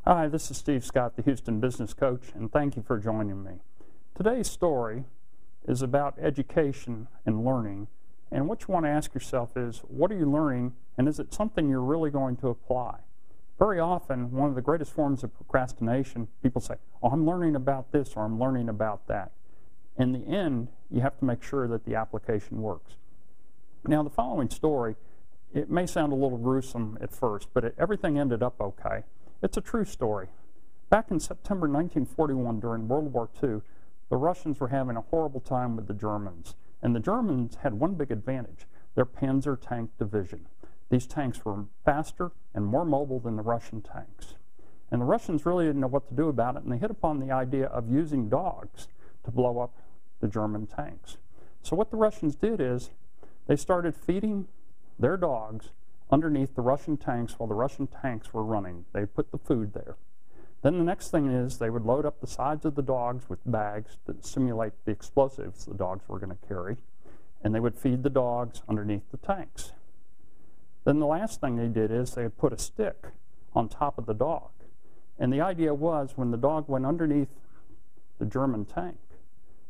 Hi, this is Steve Scott, the Houston Business Coach, and thank you for joining me. Today's story is about education and learning, and what you want to ask yourself is, what are you learning, and is it something you're really going to apply? Very often, one of the greatest forms of procrastination, people say, oh, I'm learning about this or I'm learning about that. In the end, you have to make sure that the application works. Now, the following story, it may sound a little gruesome at first, but everything ended up okay. It's a true story. Back in September 1941, during World War II, the Russians were having a horrible time with the Germans. And the Germans had one big advantage, their Panzer tank division. These tanks were faster and more mobile than the Russian tanks. And the Russians really didn't know what to do about it, and they hit upon the idea of using dogs to blow up the German tanks. So what the Russians did is they started feeding their dogs underneath the Russian tanks while the Russian tanks were running. They put the food there. Then the next thing is they would load up the sides of the dogs with bags that simulate the explosives the dogs were going to carry, and they would feed the dogs underneath the tanks. Then the last thing they did is they would put a stick on top of the dog. And the idea was when the dog went underneath the German tank,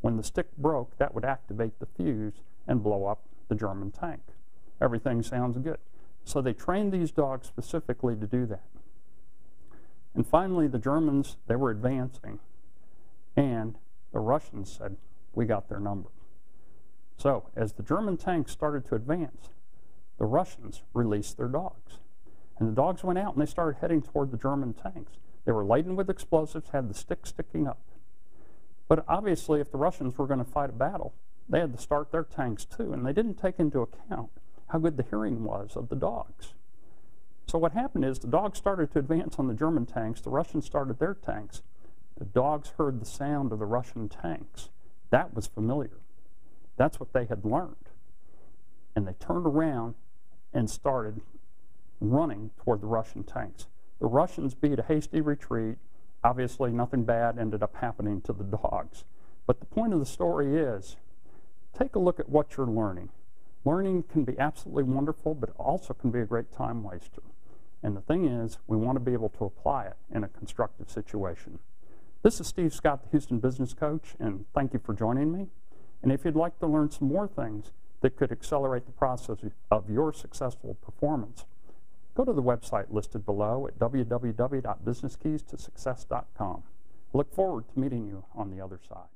when the stick broke, that would activate the fuse and blow up the German tank. Everything sounds good. So they trained these dogs specifically to do that. And finally, the Germans, they were advancing, and the Russians said, we got their number. So as the German tanks started to advance, the Russians released their dogs. And the dogs went out and they started heading toward the German tanks. They were laden with explosives, had the stick sticking up. But obviously, if the Russians were going to fight a battle, they had to start their tanks too, and they didn't take into account how good the hearing was of the dogs. So what happened is the dogs started to advance on the German tanks, the Russians started their tanks. The dogs heard the sound of the Russian tanks. That was familiar. That's what they had learned. And they turned around and started running toward the Russian tanks. The Russians beat a hasty retreat. Obviously, nothing bad ended up happening to the dogs. But the point of the story is, take a look at what you're learning. Learning can be absolutely wonderful, but it also can be a great time waster. And the thing is, we want to be able to apply it in a constructive situation. This is Steve Scott, the Houston Business Coach, and thank you for joining me. And if you'd like to learn some more things that could accelerate the process of your successful performance, go to the website listed below at www.businesskeystosuccess.com. I look forward to meeting you on the other side.